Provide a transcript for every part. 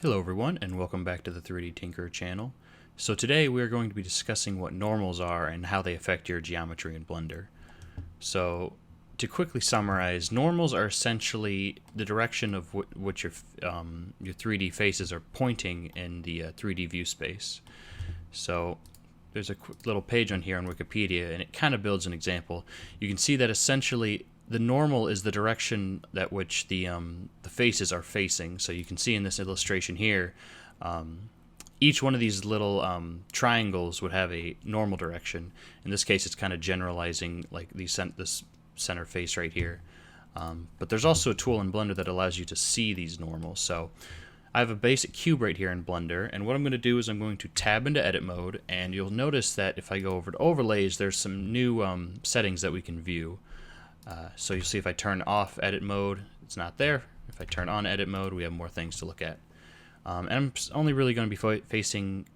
Hello everyone, and welcome back to the 3D Tinkerer channel. So today we are going to be discussing what normals are and how they affect your geometry in Blender. So to quickly summarize, normals are essentially the direction of which your 3D faces are pointing in the 3D view space. So there's a quick little page on here on Wikipedia, and it kind of builds an example. You can see that essentially the normal is the direction that which the faces are facing. So you can see in this illustration here, each one of these little triangles would have a normal direction. In this case, it's kind of generalizing like this center face right here. But there's also a tool in Blender that allows you to see these normals. So I have a basic cube right here in Blender, and what I'm going to do is I'm going to tab into edit mode, and you'll notice that if I go over to overlays, there's some new settings that we can view. So you'll see if I turn off edit mode, it's not there. If I turn on edit mode, we have more things to look at. And I'm only really going to be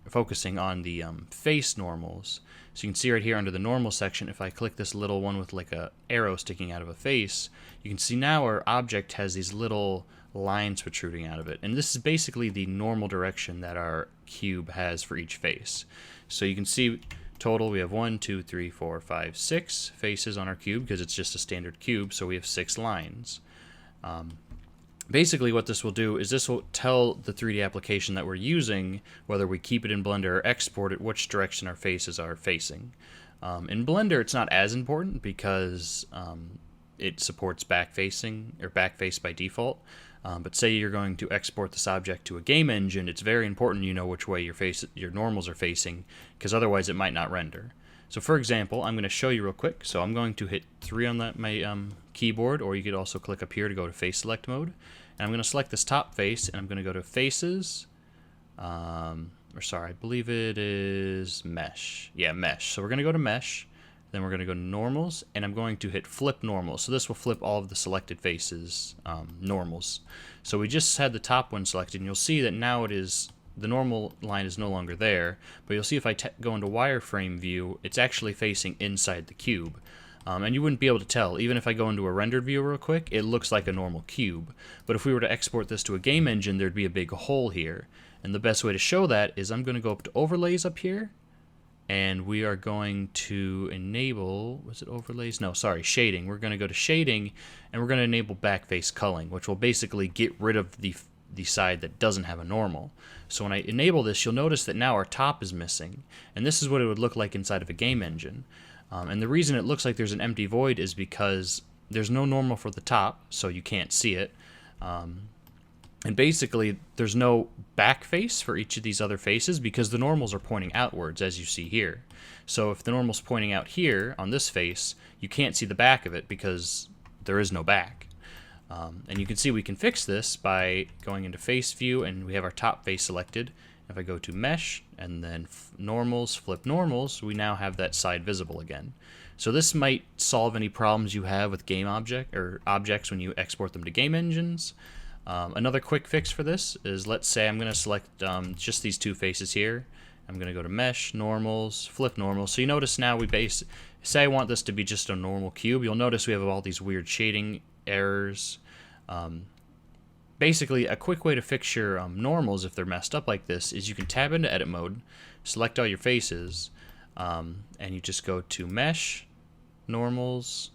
focusing on the face normals. So you can see right here under the normal section, if I click this little one with like a arrow sticking out of a face, you can see now our object has these little lines protruding out of it. And this is basically the normal direction that our cube has for each face. So you can see total, we have 1, 2, 3, 4, 5, 6 faces on our cube because it's just a standard cube, so we have 6 lines. Basically what this will do is this will tell the 3D application that we're using, whether we keep it in Blender or export it, which direction our faces are facing. In Blender it's not as important because it supports back-facing, or back-face by default. But say you're going to export this object to a game engine, it's very important you know which way your normals are facing, because otherwise it might not render. So for example, I'm going to show you real quick. So I'm going to hit 3 on my keyboard, or you could also click up here to go to face select mode. And I'm going to select this top face, and I'm going to go to faces, I believe it is mesh. Yeah, mesh. So we're going to go to mesh. Then we're going to go to normals, and I'm going to hit flip normals. So this will flip all of the selected faces normals. So we just had the top one selected, and you'll see that now the normal line is no longer there. But you'll see if I go into wireframe view, it's actually facing inside the cube. And you wouldn't be able to tell. Even if I go into a rendered view real quick, it looks like a normal cube. But if we were to export this to a game engine, there'd be a big hole here. And the best way to show that is I'm going to go up to overlays up here, and we are going to enable, was it overlays? No, sorry, shading. We're going to go to shading, and we're going to enable backface culling, which will basically get rid of the side that doesn't have a normal. So when I enable this, you'll notice that now our top is missing, and this is what it would look like inside of a game engine. And the reason it looks like there's an empty void is because there's no normal for the top, so you can't see it. And basically, there's no back face for each of these other faces because the normals are pointing outwards, as you see here. So if the normal's pointing out here on this face, you can't see the back of it because there is no back. And you can see we can fix this by going into face view, and we have our top face selected. If I go to mesh and then normals, flip normals, we now have that side visible again. So this might solve any problems you have with game objects when you export them to game engines. Another quick fix for this is, let's say I'm going to select just these 2 faces here. I'm going to go to mesh, normals, flip normals. So you notice now say I want this to be just a normal cube. You'll notice we have all these weird shading errors. Basically, a quick way to fix your normals if they're messed up like this is you can tab into edit mode, select all your faces, and you just go to mesh, normals,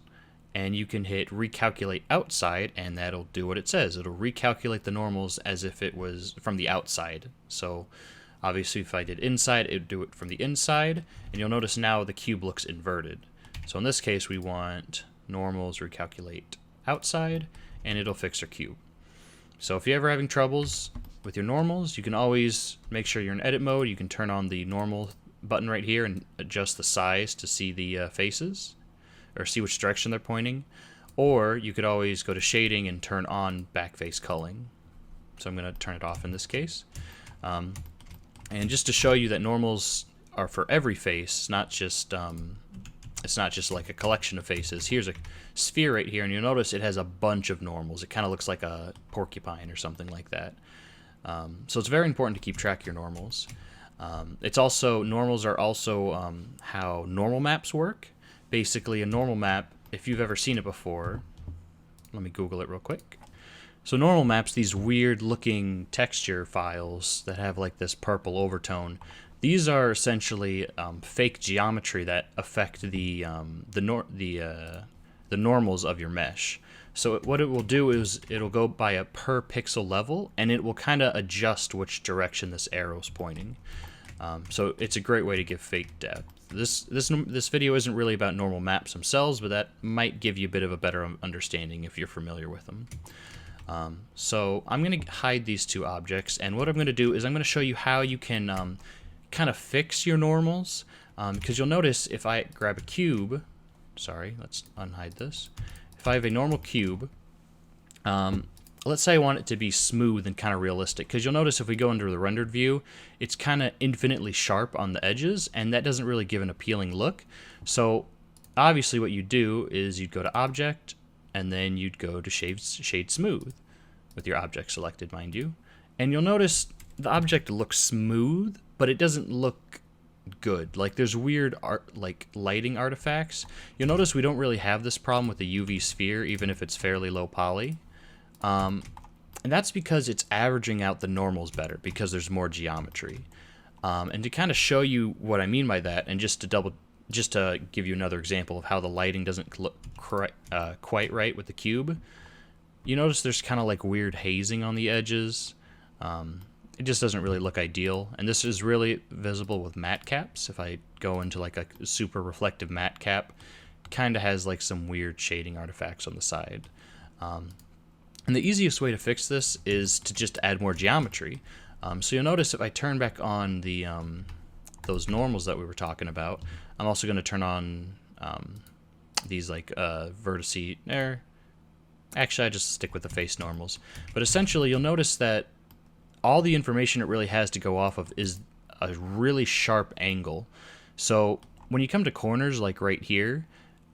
and you can hit recalculate outside, and that'll do what it says. It'll recalculate the normals as if it was from the outside. So obviously if I did inside, it would do it from the inside, and you'll notice now the cube looks inverted. So in this case we want normals recalculate outside, and it'll fix our cube. So if you're ever having troubles with your normals, you can always make sure you're in edit mode. You can turn on the normal button right here and adjust the size to see the faces, or see which direction they're pointing. Or you could always go to shading and turn on backface culling. So I'm going to turn it off in this case. And just to show you that normals are for every face, it's not just like a collection of faces. Here's a sphere right here, and you'll notice it has a bunch of normals. It kind of looks like a porcupine or something like that. So it's very important to keep track of your normals. Normals are also how normal maps work. Basically, a normal map, if you've ever seen it before, let me Google it real quick. So normal maps, these weird looking texture files that have like this purple overtone, these are essentially fake geometry that affect the normals of your mesh. So what it will do is it'll go by a per pixel level, and it will kind of adjust which direction this arrow is pointing. So it's a great way to give fake depth. This video isn't really about normal maps themselves, but that might give you a bit of a better understanding if you're familiar with them. So I'm going to hide these two objects, and what I'm going to do is I'm going to show you how you can kind of fix your normals, because you'll notice if I grab a cube, sorry, let's unhide this. If I have a normal cube, let's say I want it to be smooth and kind of realistic, because you'll notice if we go into the rendered view, it's kind of infinitely sharp on the edges, and that doesn't really give an appealing look. So obviously what you do is you'd go to Object, and then you'd go to Shade Smooth, with your object selected, mind you. And you'll notice the object looks smooth, but it doesn't look good. Like there's weird lighting artifacts. You'll notice we don't really have this problem with the UV sphere, even if it's fairly low poly. And that's because it's averaging out the normals better, because there's more geometry. And to kind of show you what I mean by that, and just to give you another example of how the lighting doesn't look quite right with the cube, you notice there's kind of like weird hazing on the edges. It just doesn't really look ideal, and this is really visible with matte caps. If I go into like a super reflective matte cap, it kind of has like some weird shading artifacts on the side. And the easiest way to fix this is to just add more geometry. So you'll notice if I turn back on the those normals that we were talking about, I'm also going to turn on these like vertice there. Actually, I just stick with the face normals. But essentially, you'll notice that all the information it really has to go off of is a really sharp angle. So when you come to corners like right here,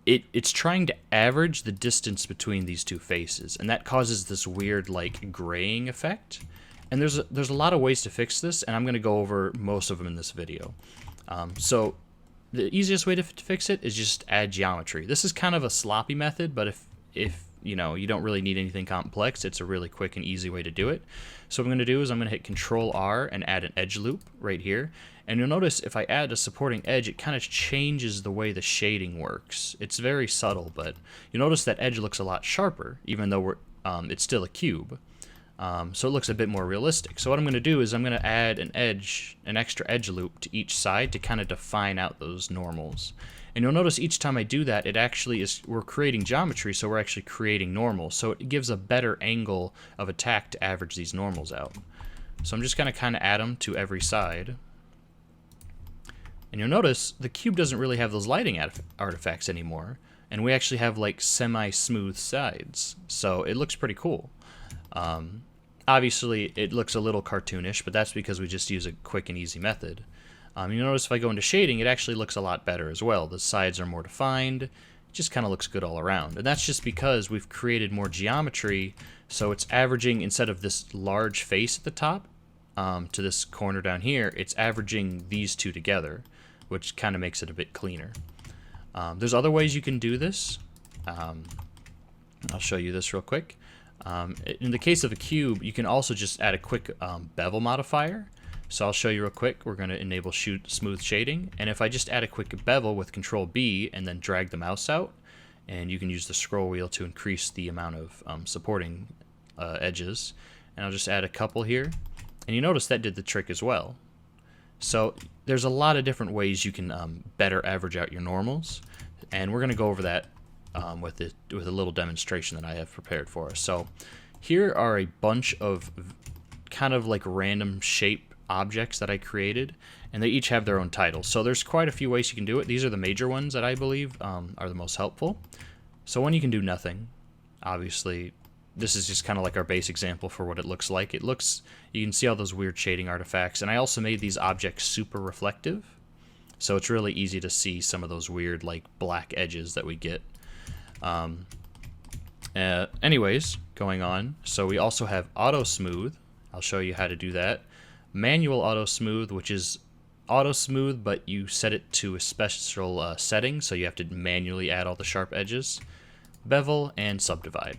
it's trying to average the distance between these two faces, and that causes this weird like graying effect. And there's a lot of ways to fix this, and I'm going to go over most of them in this video. So the easiest way to fix it is just add geometry. This is kind of a sloppy method, but if you know, you don't really need anything complex, it's a really quick and easy way to do it. So what I'm going to do is I'm going to hit Control R and add an edge loop right here. And you'll notice if I add a supporting edge, it kind of changes the way the shading works. It's very subtle, but you'll notice that edge looks a lot sharper, even though it's still a cube. So it looks a bit more realistic. So what I'm going to do is I'm going to add an extra edge loop to each side to kind of define out those normals. And you'll notice each time I do that, it actually is, we're creating geometry, so we're actually creating normals. So it gives a better angle of attack to average these normals out. So I'm just going to kind of add them to every side. And you'll notice the cube doesn't really have those lighting artifacts anymore. And we actually have like semi-smooth sides. So it looks pretty cool. Obviously, it looks a little cartoonish, but that's because we just use a quick and easy method. You notice if I go into shading, it actually looks a lot better as well. The sides are more defined. It just kind of looks good all around. And that's just because we've created more geometry, so it's averaging, instead of this large face at the top to this corner down here, it's averaging these two together, which kind of makes it a bit cleaner. There's other ways you can do this. I'll show you this real quick. In the case of a cube, you can also just add a quick bevel modifier. So I'll show you real quick. We're going to enable smooth shading, and if I just add a quick bevel with Control B and then drag the mouse out, and you can use the scroll wheel to increase the amount of supporting edges, and I'll just add a couple here, and you notice that did the trick as well. So there's a lot of different ways you can better average out your normals, and we're going to go over that with a little demonstration that I have prepared for us. So here are a bunch of kind of like random shape objects that I created, and they each have their own titles. So there's quite a few ways you can do it. These are the major ones that I believe are the most helpful. So one, you can do nothing. Obviously, this is just kind of like our base example for what it looks like. You can see all those weird shading artifacts, and I also made these objects super reflective, so it's really easy to see some of those weird like black edges that we get. Anyways, going on, so we also have auto smooth. I'll show you how to do that. Manual auto smooth, which is auto smooth, but you set it to a special setting, so you have to manually add all the sharp edges. Bevel and subdivide.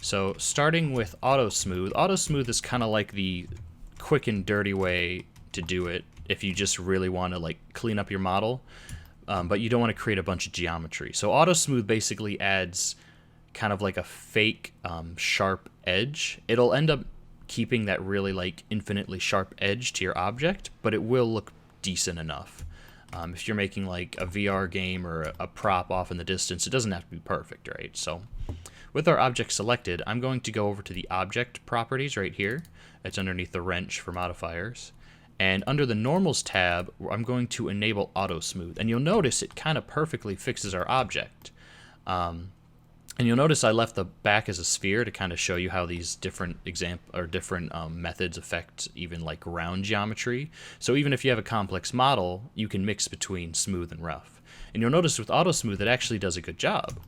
So starting with auto smooth is kind of like the quick and dirty way to do it if you just really want to like clean up your model, but you don't want to create a bunch of geometry. So auto smooth basically adds kind of like a fake sharp edge. It'll end up keeping that really like infinitely sharp edge to your object, but it will look decent enough. If you're making like a VR game or a prop off in the distance, it doesn't have to be perfect, right? So with our object selected, I'm going to go over to the object properties right here. It's underneath the wrench for modifiers. And under the normals tab, I'm going to enable auto smooth. And you'll notice it kind of perfectly fixes our object. And you'll notice I left the back as a sphere to kind of show you how these different methods affect even like round geometry. So even if you have a complex model, you can mix between smooth and rough. And you'll notice with auto smooth, it actually does a good job.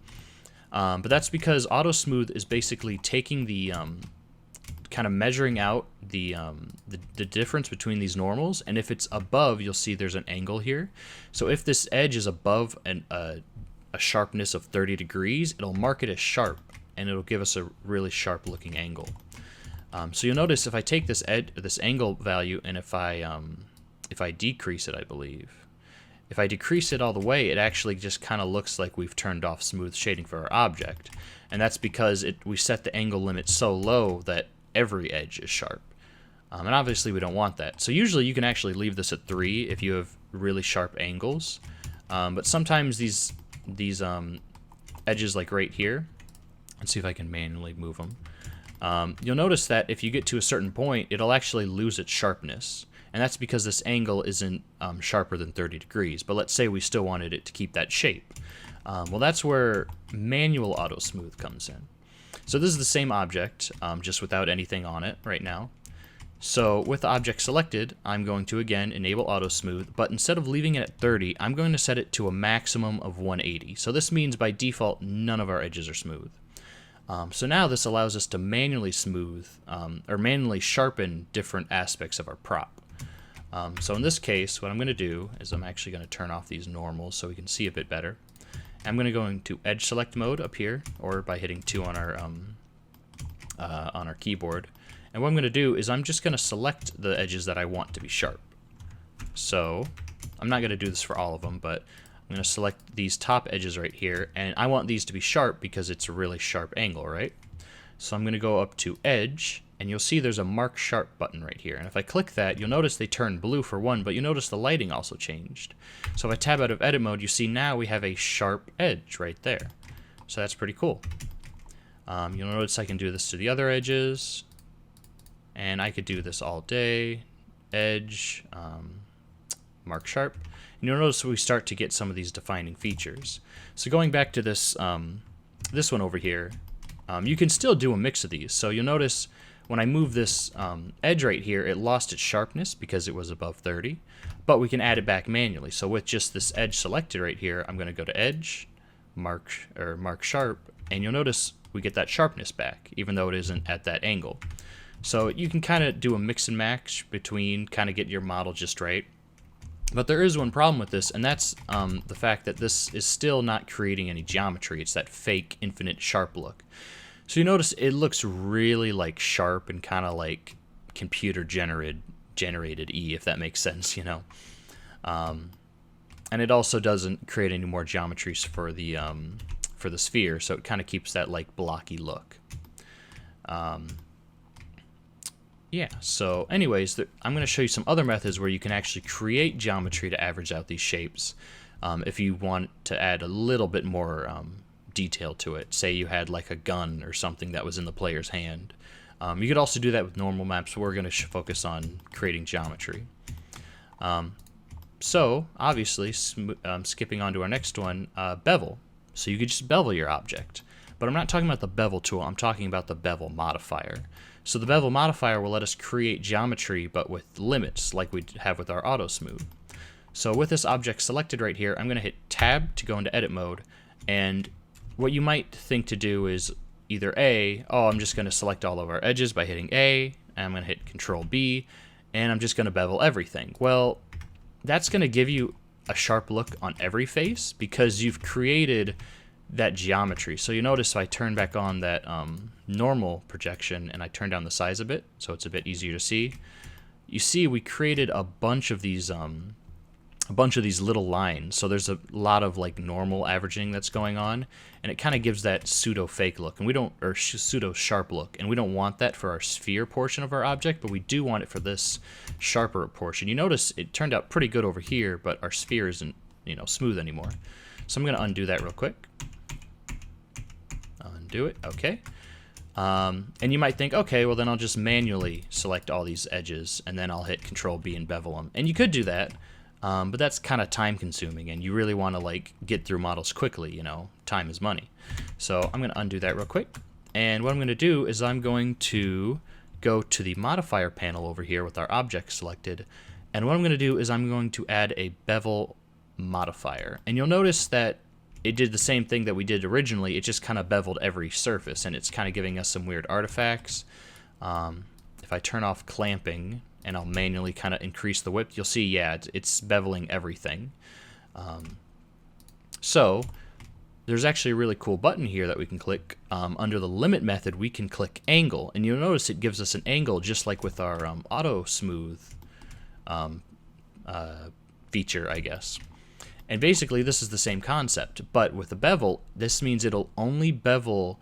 But that's because auto smooth is basically taking the kind of measuring out the difference between these normals, and if it's above, you'll see there's an angle here. So if this edge is above a sharpness of 30 degrees, it'll mark it as sharp, and it'll give us a really sharp looking angle. So you'll notice if I take this angle value, and if I decrease it, I believe, if I decrease it all the way, it actually just kind of looks like we've turned off smooth shading for our object, and that's because we set the angle limit so low that every edge is sharp. And obviously we don't want that. So usually you can actually leave this at 3 if you have really sharp angles, but sometimes these edges like right here, let's see if I can manually move them, you'll notice that if you get to a certain point, it'll actually lose its sharpness, and that's because this angle isn't sharper than 30 degrees. But let's say we still wanted it to keep that shape. Well, that's where manual auto smooth comes in. So this is the same object, just without anything on it right now. So with the object selected, I'm going to again enable auto smooth, but instead of leaving it at 30, I'm going to set it to a maximum of 180. So this means by default, none of our edges are smooth. So now this allows us to manually smooth, or manually sharpen different aspects of our prop. So in this case, what I'm going to do is I'm actually going to turn off these normals so we can see a bit better. I'm going to go into edge select mode up here, or by hitting 2 on our keyboard. And what I'm going to do is I'm just going to select the edges that I want to be sharp. So I'm not going to do this for all of them, but I'm going to select these top edges right here, and I want these to be sharp because it's a really sharp angle, right? So I'm going to go up to edge, and you'll see there's a mark sharp button right here. And if I click that, you'll notice they turn blue for one, but you notice the lighting also changed. So if I tab out of edit mode, you see now we have a sharp edge right there. So that's pretty cool. You'll notice I can do this to the other edges, and I could do this all day. Edge, mark sharp. And you'll notice we start to get some of these defining features. So going back to this this one over here, you can still do a mix of these. So you'll notice when I move this edge right here, it lost its sharpness because it was above 30, but we can add it back manually. So with just this edge selected right here, I'm going to go to edge, mark sharp, and you'll notice we get that sharpness back, even though it isn't at that angle. So you can kind of do a mix and match between, kind of get your model just right. But there is one problem with this, and that's the fact that this is still not creating any geometry. It's that fake infinite sharp look. So you notice it looks really like sharp and kind of like computer generated E, if that makes sense, you know. And it also doesn't create any more geometries for the sphere, so it kind of keeps that like blocky look. Yeah, so anyways, I'm going to show you some other methods where you can actually create geometry to average out these shapes if you want to add a little bit more detail to it. Say you had like a gun or something that was in the player's hand. You could also do that with normal maps, but we're going to focus on creating geometry. So, obviously, skipping on to our next one, bevel. So you could just bevel your object. But I'm not talking about the bevel tool, I'm talking about the bevel modifier. So the bevel modifier will let us create geometry, but with limits, like we have with our auto smooth. So with this object selected right here, I'm going to hit tab to go into edit mode, and what you might think to do is either I'm just going to select all of our edges by hitting A, and I'm going to hit Control B, and I'm just going to bevel everything. Well, that's going to give you a sharp look on every face because you've created that geometry. So you notice if I turn back on that normal projection and I turn down the size a bit so it's a bit easier to see, you see we created a bunch of these little lines. So there's a lot of like normal averaging that's going on, and it kind of gives that pseudo fake look, and we don't, or pseudo sharp look, and we don't want that for our sphere portion of our object, but we do want it for this sharper portion. You notice it turned out pretty good over here, but our sphere isn't, you know, smooth anymore. So I'm going to undo that real quick. Undo it. Okay. And you might think, okay, well then I'll just manually select all these edges and then I'll hit Control B and bevel them. And you could do that, but that's kind of time consuming, and you really want to like get through models quickly, you know, time is money. So I'm going to undo that real quick. And what I'm going to do is I'm going to go to the modifier panel over here with our object selected. And what I'm going to do is I'm going to add a Bevel Modifier. And you'll notice that it did the same thing that we did originally. It just kind of beveled every surface, and it's kind of giving us some weird artifacts. If I turn off clamping and I'll manually kind of increase the width, you'll see, yeah, it's beveling everything. So there's actually a really cool button here that we can click. Under the limit method, we can click angle, and you'll notice it gives us an angle just like with our auto smooth feature, I guess. And basically this is the same concept, but with the bevel, this means it'll only bevel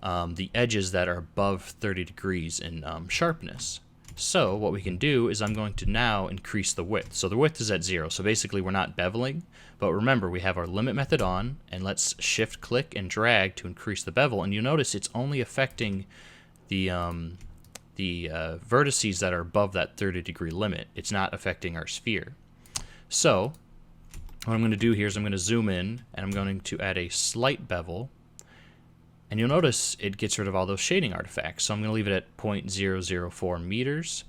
the edges that are above 30 degrees in sharpness. So what we can do is I'm going to now increase the width. So the width is at 0, so basically we're not beveling, but remember we have our limit method on, and let's shift click and drag to increase the bevel, and you notice it's only affecting the vertices that are above that 30 degree limit. It's not affecting our sphere. So what I'm going to do here is I'm going to zoom in, and I'm going to add a slight bevel, and you'll notice it gets rid of all those shading artifacts. So I'm going to leave it at 0.004 meters,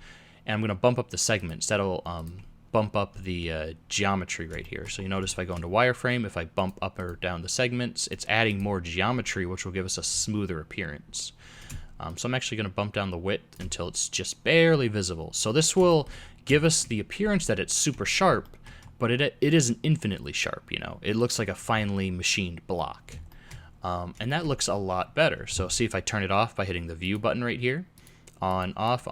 and I'm going to bump up the segments. That'll bump up the geometry right here. So you notice if I go into wireframe, if I bump up or down the segments, it's adding more geometry, which will give us a smoother appearance. So I'm actually going to bump down the width until it's just barely visible. So this will give us the appearance that it's super sharp, but it isn't infinitely sharp, you know. It looks like a finely machined block. And that looks a lot better. So see if I turn it off by hitting the view button right here. On, off,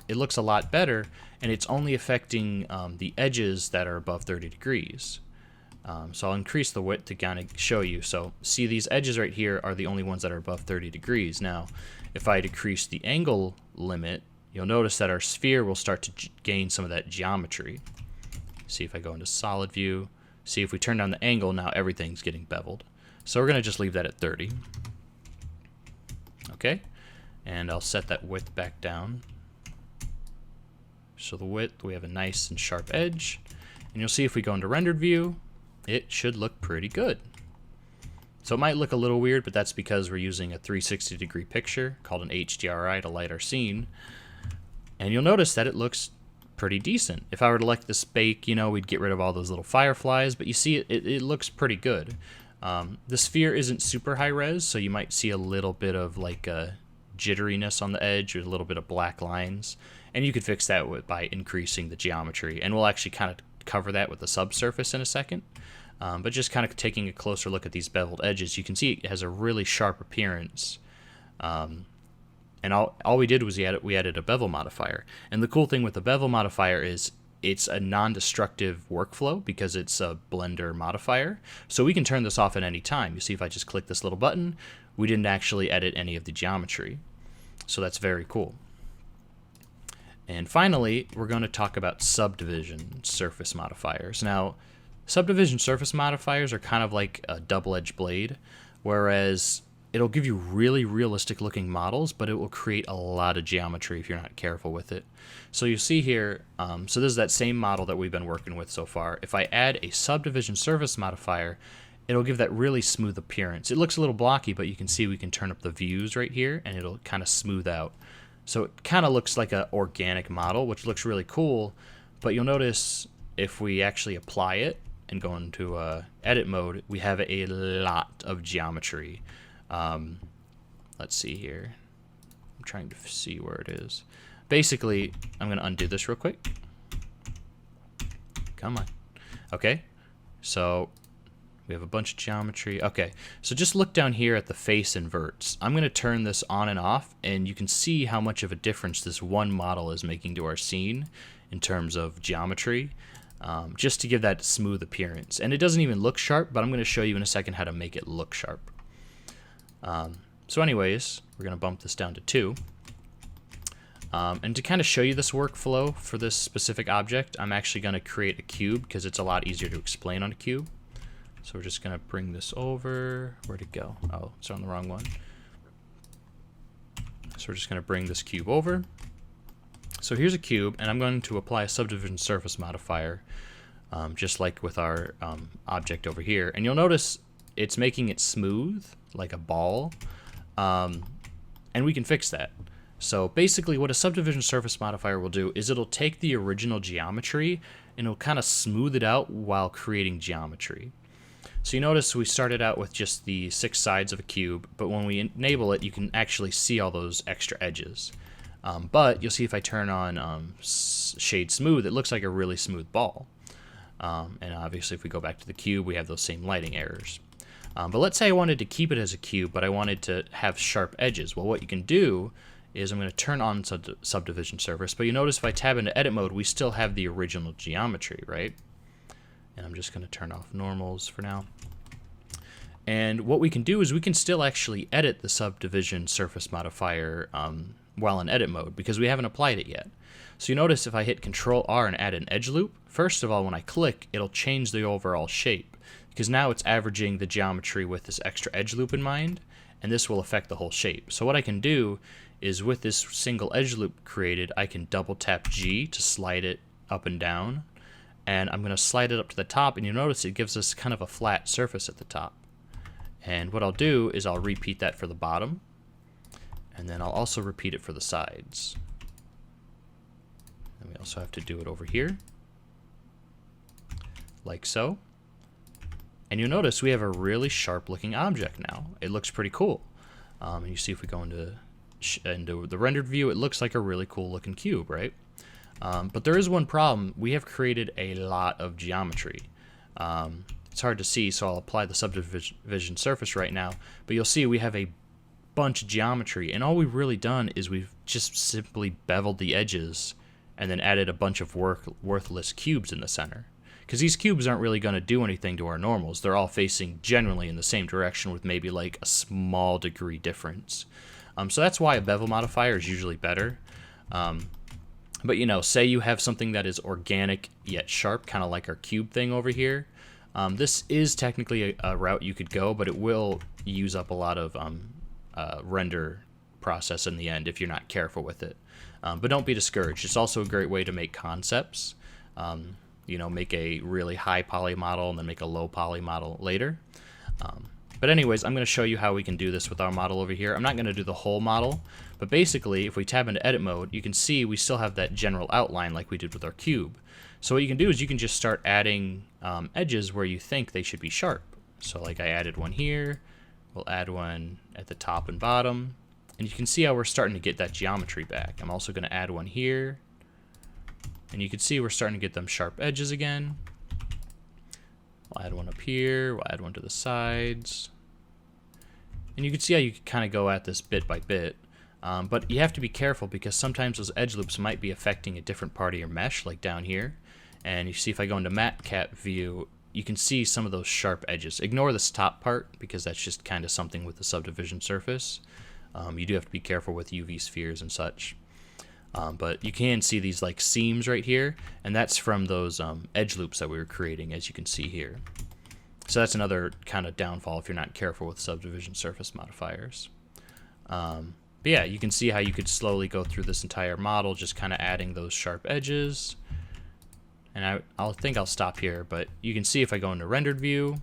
it looks a lot better, and it's only affecting the edges that are above 30 degrees. So I'll increase the width to kind of show you. So see, these edges right here are the only ones that are above 30 degrees. Now, if I decrease the angle limit, you'll notice that our sphere will start to gain some of that geometry. See if I go into solid view. See if we turn down the angle, now everything's getting beveled. So we're going to just leave that at 30. Okay, and I'll set that width back down. So the width, we have a nice and sharp edge. And you'll see if we go into rendered view, it should look pretty good. So it might look a little weird, but that's because we're using a 360 degree picture called an HDRI to light our scene. And you'll notice that it looks pretty decent. If I were to let this bake, you know, we'd get rid of all those little fireflies, but you see it looks pretty good. The sphere isn't super high res, so you might see a little bit of like a jitteriness on the edge or a little bit of black lines, and you could fix that by increasing the geometry, and we'll actually kind of cover that with the subsurface in a second. But just kind of taking a closer look at these beveled edges, you can see it has a really sharp appearance. And all we did was we added a bevel modifier. And the cool thing with the bevel modifier is it's a non-destructive workflow because it's a Blender modifier. So we can turn this off at any time. You see if I just click this little button, we didn't actually edit any of the geometry. So that's very cool. And finally, we're going to talk about subdivision surface modifiers. Now, subdivision surface modifiers are kind of like a double-edged blade, whereas it'll give you really realistic looking models, but it will create a lot of geometry if you're not careful with it. So you see here, so this is that same model that we've been working with so far. If I add a subdivision surface modifier, it'll give that really smooth appearance. It looks a little blocky, but you can see we can turn up the views right here and it'll kind of smooth out. So it kind of looks like an organic model, which looks really cool, but you'll notice if we actually apply it and go into edit mode, we have a lot of geometry. Let's see here. I'm trying to see where it is. Basically, I'm going to undo this real quick. Come on. Okay. So We have a bunch of geometry. Okay, so just look down here at the face inverts. I'm going to turn this on and off, and you can see how much of a difference this one model is making to our scene in terms of geometry, just to give that smooth appearance. And it doesn't even look sharp, but I'm going to show you in a second how to make it look sharp. So anyways, we're going to bump this down to 2. And to kind of show you this workflow for this specific object, I'm actually going to create a cube because it's a lot easier to explain on a cube. So we're just going to bring this over. Where'd it go? Oh, it's on the wrong one. So we're just going to bring this cube over. So here's a cube, and I'm going to apply a subdivision surface modifier, just like with our object over here. And you'll notice it's making it smooth, like a ball, and we can fix that. So basically what a subdivision surface modifier will do is it'll take the original geometry and it'll kind of smooth it out while creating geometry. So you notice we started out with just the 6 sides of a cube, but when we enable it, you can actually see all those extra edges. But you'll see if I turn on shade smooth, it looks like a really smooth ball. And obviously if we go back to the cube, we have those same lighting errors. But let's say I wanted to keep it as a cube, but I wanted to have sharp edges. Well, what you can do is I'm going to turn on subdivision surface, but you notice if I tab into edit mode, we still have the original geometry, right? And I'm just going to turn off normals for now. And what we can do is we can still actually edit the subdivision surface modifier while in edit mode because we haven't applied it yet. So you notice if I hit Control R and add an edge loop, first of all, when I click, it'll change the overall shape because now it's averaging the geometry with this extra edge loop in mind, and this will affect the whole shape. So what I can do is with this single edge loop created, I can double tap G to slide it up and down, and I'm going to slide it up to the top, and you notice it gives us kind of a flat surface at the top. And what I'll do is I'll repeat that for the bottom, and then I'll also repeat it for the sides. And we also have to do it over here, like so. And you'll notice we have a really sharp looking object now. It looks pretty cool. And you see if we go into the rendered view, it looks like a really cool looking cube, right? But there is one problem. We have created a lot of geometry. It's hard to see, so I'll apply the subdivision surface right now. But you'll see we have a bunch of geometry, and all we've really done is we've just simply beveled the edges and then added a bunch of worthless cubes in the center. Because these cubes aren't really going to do anything to our normals. They're all facing generally in the same direction with maybe like a small degree difference. So that's why a bevel modifier is usually better. But you know, say you have something that is organic yet sharp, kind of like our cube thing over here. This is technically a route you could go, but it will use up a lot of render process in the end if you're not careful with it. But don't be discouraged. It's also a great way to make concepts. You know, make a really high poly model and then make a low poly model later. But anyways, I'm going to show you how we can do this with our model over here. I'm not going to do the whole model, but basically if we tab into edit mode, you can see we still have that general outline like we did with our cube. So what you can do is you can just start adding edges where you think they should be sharp. So like I added one here, we'll add one at the top and bottom, and you can see how we're starting to get that geometry back. I'm also going to add one here, and you can see we're starting to get them sharp edges again. We'll add one up here, we'll add one to the sides. And you can see how you can kind of go at this bit by bit. But you have to be careful because sometimes those edge loops might be affecting a different part of your mesh, like down here. And you see if I go into matcap view, you can see some of those sharp edges. Ignore this top part because that's just kind of something with the subdivision surface. You do have to be careful with UV spheres and such. But you can see these like seams right here, and that's from those edge loops that we were creating, as you can see here. So that's another kind of downfall if you're not careful with subdivision surface modifiers. But yeah, you can see how you could slowly go through this entire model, just kind of adding those sharp edges. And I think I'll stop here, but you can see if I go into rendered view,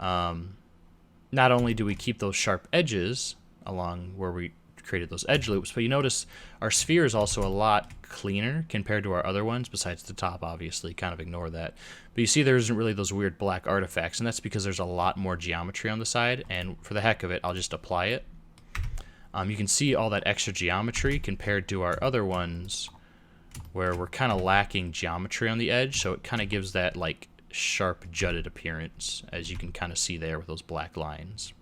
not only do we keep those sharp edges along where we created those edge loops, but you notice our sphere is also a lot cleaner compared to our other ones, besides the top, obviously, kind of ignore that. But you see there isn't really those weird black artifacts, and that's because there's a lot more geometry on the side, and for the heck of it, I'll just apply it. You can see all that extra geometry compared to our other ones where we're kind of lacking geometry on the edge, so it kind of gives that like sharp jutted appearance, as you can kind of see there with those black lines.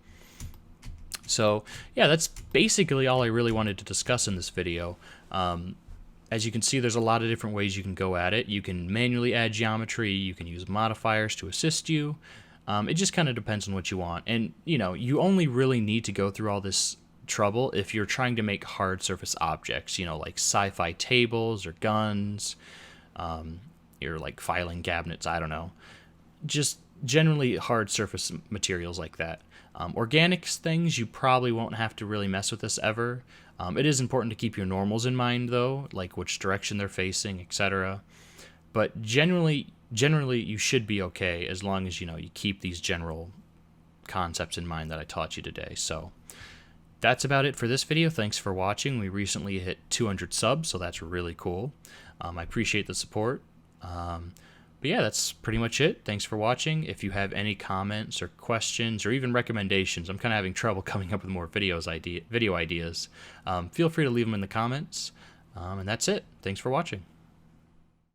So yeah, that's basically all I really wanted to discuss in this video. As you can see, there's a lot of different ways you can go at it. You can manually add geometry, you can use modifiers to assist you. It just kind of depends on what you want. And, you know, you only really need to go through all this trouble if you're trying to make hard surface objects, you know, like sci-fi tables or guns, or like filing cabinets, I don't know. Just generally hard surface materials like that. Organics things, you probably won't have to really mess with this ever. It is important to keep your normals in mind, though, like which direction they're facing, etc. But generally you should be okay as long as, you know, you keep these general concepts in mind that I taught you today. So that's about it for this video. Thanks for watching. We recently hit 200 subs, so that's really cool. I appreciate the support. But yeah, that's pretty much it. Thanks for watching. If you have any comments or questions or even recommendations, I'm kind of having trouble coming up with more video ideas. Feel free to leave them in the comments. And that's it. Thanks for watching.